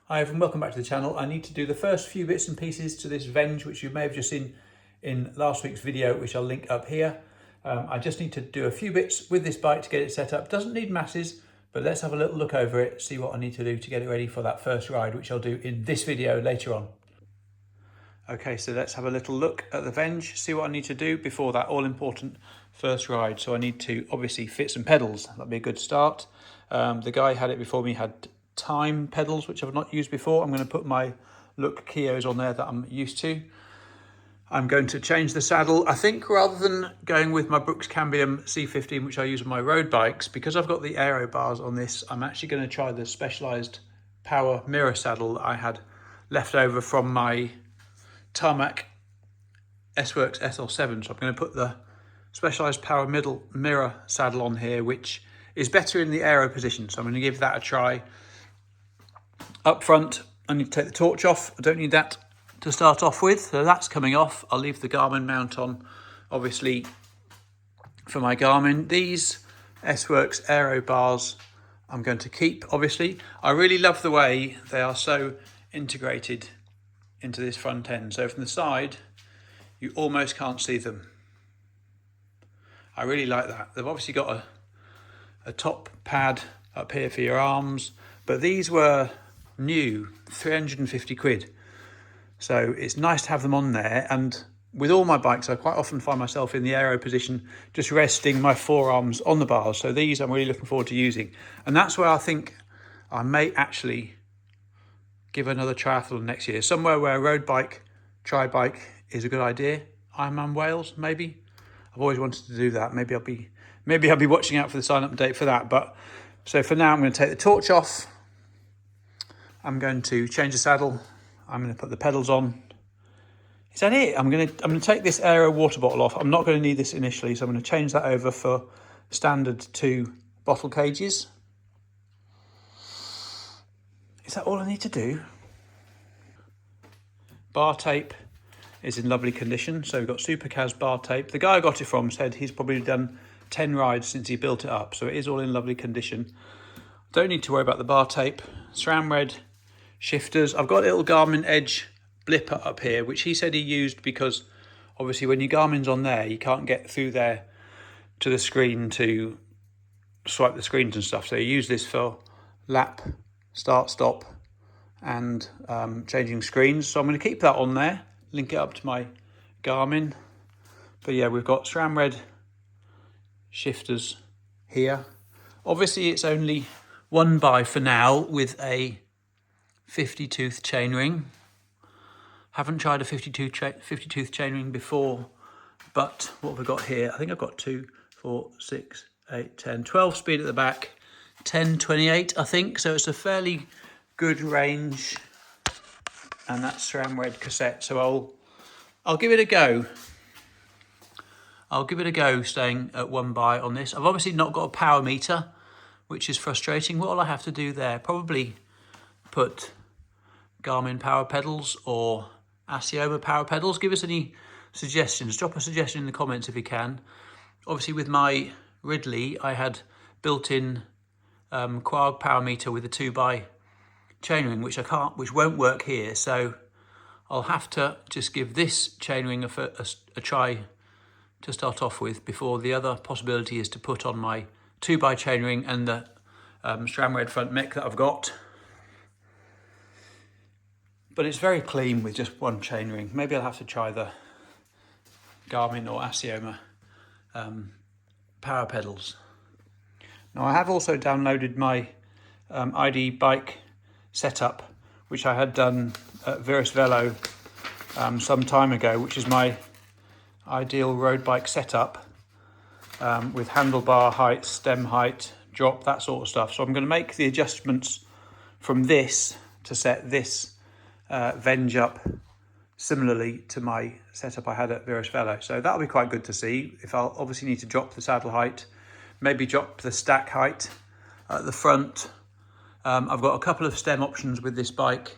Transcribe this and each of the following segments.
Hi everyone, welcome back to the channel. I need to do the first few bits and pieces to this Venge, which you may have just seen in last week's video, which I'll link up here. I just need to do a few bits with this bike to get it set up. Doesn't need masses, but let's have a little look over it, see what I need to do to get it ready for that first ride, which I'll do in this video later on. Okay, so let's have a little look at the Venge, see what I need to do before that all-important first ride. So I need to obviously fit some pedals. That'd be a good start. The guy had it before me, had time pedals, which I've not used before. I'm going to put my Look Kios on there that I'm used to. I'm going to change the saddle. I think rather than going with my Brooks Cambium C15, which I use on my road bikes, because I've got the aero bars on this, I'm actually going to try the specialized power mirror saddle that I had left over from my Tarmac S-Works SL7. So I'm going to put the specialized power middle mirror saddle on here, which is better in the aero position. So I'm going to give that a try. Up front, I need to take the torch off. I don't need that to start off with, so that's coming off. I'll leave the Garmin mount on, obviously, for my Garmin. These S-Works aero bars I'm going to keep, obviously. I really love the way they are so integrated into this front end. So from the side, you almost can't see them. I really like that. They've obviously got a top pad up here for your arms, but these were new, 350 quid. So it's nice to have them on there. And with all my bikes, I quite often find myself in the aero position, just resting my forearms on the bars. So these I'm really looking forward to using. And that's where I think I may actually give another triathlon next year. Somewhere where a road bike, tri-bike is a good idea. Ironman Wales, maybe. I've always wanted to do that. Maybe I'll be watching out for the sign-up date for that. But so for now, I'm going to take the torch off. I'm going to change the saddle. I'm going to put the pedals on. Is that it? I'm going to take this aero water bottle off. I'm not going to need this initially, so I'm going to change that over for standard 2 bottle cages. Is that all I need to do? Bar tape is in lovely condition. So we've got Supercaz bar tape. The guy I got it from said he's probably done 10 rides since he built it up. So it is all in lovely condition. Don't need to worry about the bar tape. SRAM red shifters. I've got a little Garmin Edge blipper up here, which he said he used because obviously when your Garmin's on there, you can't get through there to the screen to swipe the screens and stuff. So you use this for lap, start, stop, and changing screens. So I'm going to keep that on there, link it up to my Garmin. But yeah, we've got SRAM red shifters here. Obviously it's only one by for now with a 50 tooth chainring. Haven't tried a 50 tooth chainring before, but what have I got here? I think I've got 2, 4, 6, 8, 10, 12 speed at the back, 10, 28 I think. So it's a fairly good range, and that's SRAM red cassette. So I'll give it a go. I'll give it a go staying at 1 by on this. I've obviously not got a power meter, which is frustrating. What will I have to do there? Probably put Garmin power pedals or Asioma power pedals. Give us any suggestions. Drop a suggestion in the comments if you can. Obviously with my Ridley, I had built-in Quag power meter with a 2 by chainring, which won't work here. So I'll have to just give this chainring a try to start off with before the other possibility is to put on my 2 by chainring and the SRAM red front mech that I've got. But it's very clean with just one chainring. Maybe I'll have to try the Garmin or Asioma power pedals. Now I have also downloaded my ID bike setup, which I had done at Virus Velo some time ago, which is my ideal road bike setup with handlebar height, stem height, drop, that sort of stuff. So I'm going to make the adjustments from this to set this Venge up similarly to my setup I had at Virus Velo. So that'll be quite good to see. If I'll obviously need to drop the saddle height, maybe drop the stack height at the front. I've got a couple of stem options with this bike,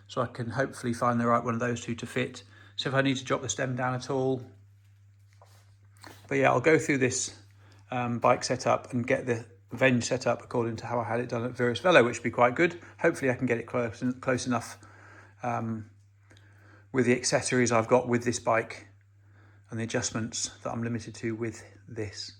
so I can hopefully find the right one of those two to fit. So if I need to drop the stem down at all. But yeah, I'll go through this bike setup and get the Venge setup according to how I had it done at Virus Velo, which would be quite good. Hopefully I can get it close enough with the accessories I've got with this bike and the adjustments that I'm limited to with this.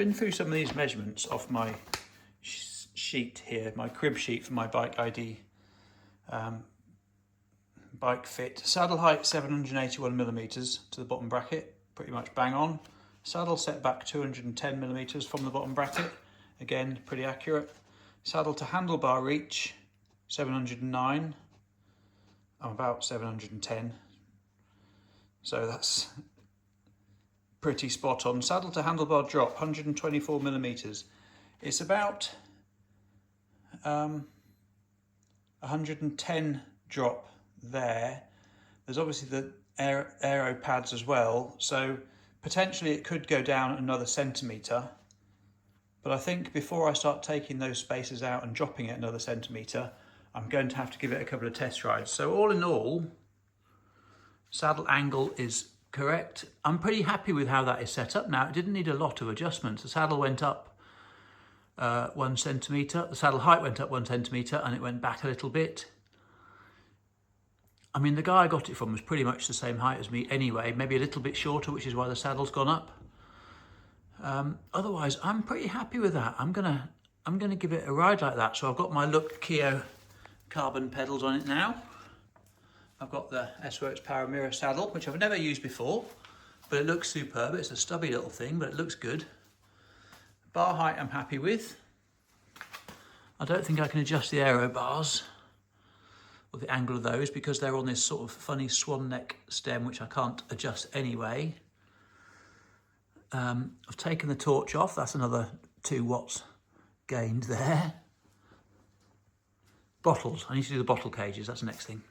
been through some of these measurements off my sheet here, my crib sheet for my Bike ID bike fit. Saddle height 781 millimeters to the bottom bracket, pretty much bang on. Saddle set back 210 millimeters from the bottom bracket, again pretty accurate. Saddle to handlebar reach 709. I'm about 710, so that's pretty spot on. Saddle to handlebar drop 124 millimeters. It's about 110 drop there. There's obviously the aero pads as well, so potentially it could go down another centimetre, but I think before I start taking those spaces out and dropping it another centimetre, I'm going to have to give it a couple of test rides. So all in all, saddle angle is correct. I'm pretty happy with how that is set up now. It didn't need a lot of adjustments. The saddle went up 1 centimetre, the saddle height went up 1 centimetre, and it went back a little bit. I mean, the guy I got it from was pretty much the same height as me anyway, maybe a little bit shorter, which is why the saddle's gone up. Otherwise, I'm pretty happy with that. I'm gonna give it a ride like that. So I've got my Look Quay carbon pedals on it now. I've got the S-Works Power Mirror saddle, which I've never used before, but it looks superb. It's a stubby little thing, but it looks good. Bar height I'm happy with. I don't think I can adjust the aero bars or the angle of those because they're on this sort of funny swan neck stem, which I can't adjust anyway. I've taken the torch off. That's another 2 watts gained there. Bottles. I need to do the bottle cages. That's the next thing.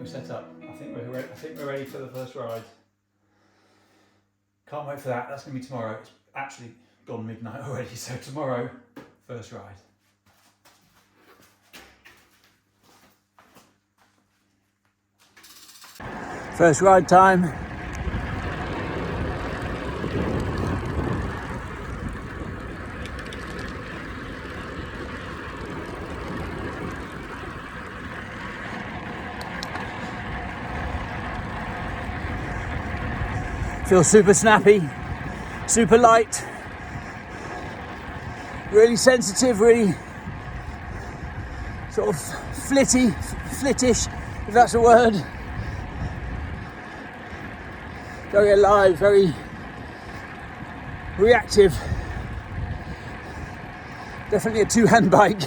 Set up. I think we're ready for the first ride. Can't wait for that. That's going to be tomorrow. It's actually gone midnight already, so tomorrow, first ride. First ride time. Feels super snappy, super light, really sensitive, really sort of flittish, if that's a word. Very alive, very reactive. Definitely a two-hand bike.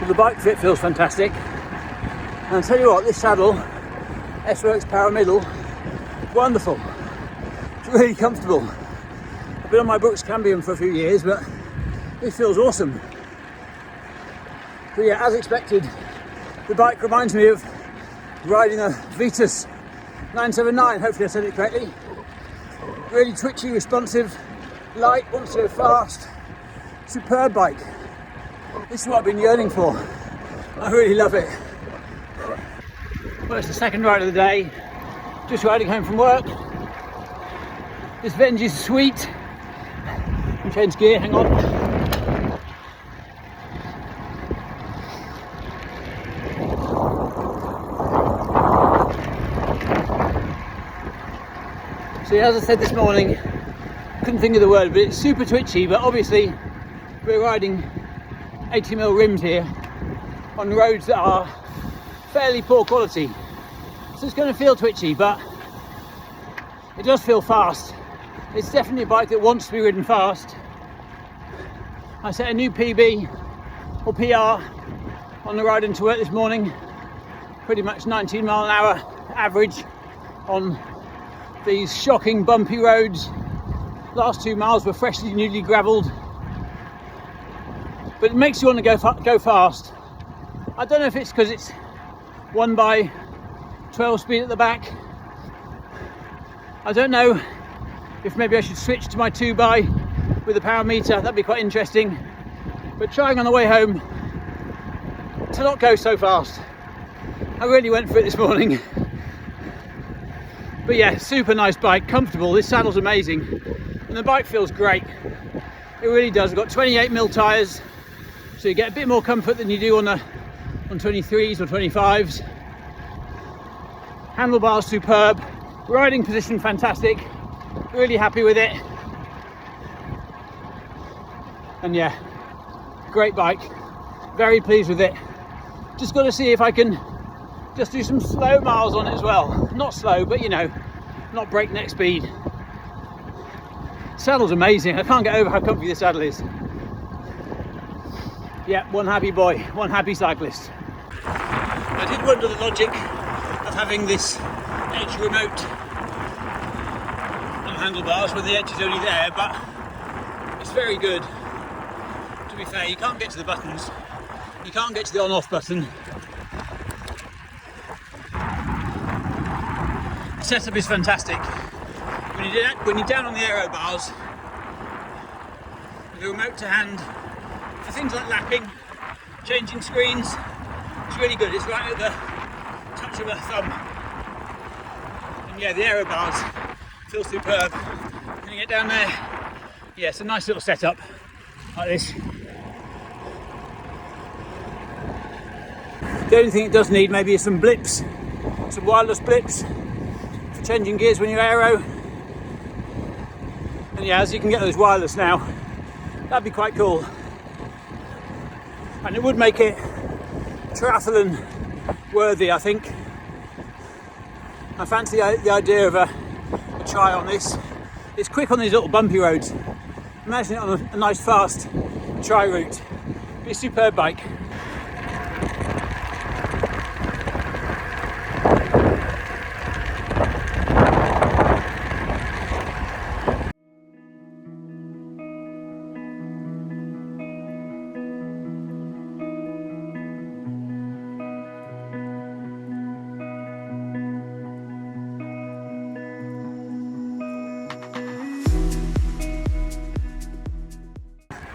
The bike fit feels fantastic, and I'll tell you what, this saddle, S-Works Power Middle, wonderful. It's really comfortable. I've been on my Brooks Cambium for a few years, but this feels awesome. But yeah, as expected, the bike reminds me of riding a Vitas 979, hopefully I said it correctly. Really twitchy, responsive, light, wants to go fast, superb bike. This is what I've been yearning for. I really love it. Well, it's the second ride of the day. Just riding home from work. This Venge is sweet. I'll change gear, hang on. So as I said this morning, couldn't think of the word, but it's super twitchy, but obviously we're riding 80mm rims here on roads that are fairly poor quality, so it's going to feel twitchy, but it does feel fast. It's definitely a bike that wants to be ridden fast. I set a new PB or PR on the ride into work this morning, pretty much 19 mile an hour average on these shocking bumpy roads. Last 2 miles were freshly newly gravelled, but it makes you want to go fast. I don't know if it's because it's 1x12 speed at the back. I don't know if maybe I should switch to my 2x with a power meter. That'd be quite interesting. But trying on the way home to not go so fast. I really went for it this morning. But yeah, super nice bike, comfortable. This saddle's amazing, and the bike feels great. It really does. I've got 28mm tyres, so you get a bit more comfort than you do on 23s or 25s. Handlebars superb, riding position fantastic, really happy with it. And yeah, great bike, very pleased with it. Just got to see if I can just do some slow miles on it as well. Not slow, but you know, not breakneck speed. Saddle's amazing. I can't get over how comfy this saddle is. Yeah, one happy boy, one happy cyclist. I did wonder the logic of having this edge remote on handlebars when the edge is only there, but it's very good. To be fair, you can't get to the buttons, you can't get to the on-off button. The setup is fantastic. When you're down on the aero bars, with the remote to hand, for things like lapping, changing screens, it's really good. It's right at the touch of a thumb. And yeah, the aero bars feel superb. Can you get down there? Yeah, it's a nice little setup like this. The only thing it does need maybe is some blips, some wireless blips for changing gears when you're aero. And yeah, as you can get those wireless now, that'd be quite cool. And it would make it triathlon worthy, I think. I fancy the idea of a try on this. It's quick on these little bumpy roads. Imagine it on a nice fast tri route. Be a superb bike.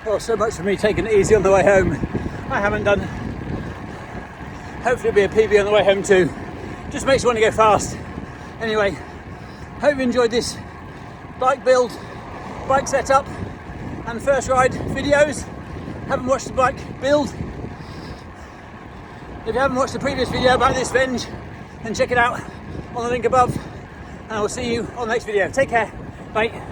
Well, so much for me taking it easy on the way home. I haven't done. Hopefully it'll be a PB on the way home too. Just makes you want to go fast. Anyway, hope you enjoyed this bike build, bike setup and first ride videos. Haven't watched the bike build. If you haven't watched the previous video about this Venge, then check it out on the link above. And I will see you on the next video. Take care. Bye.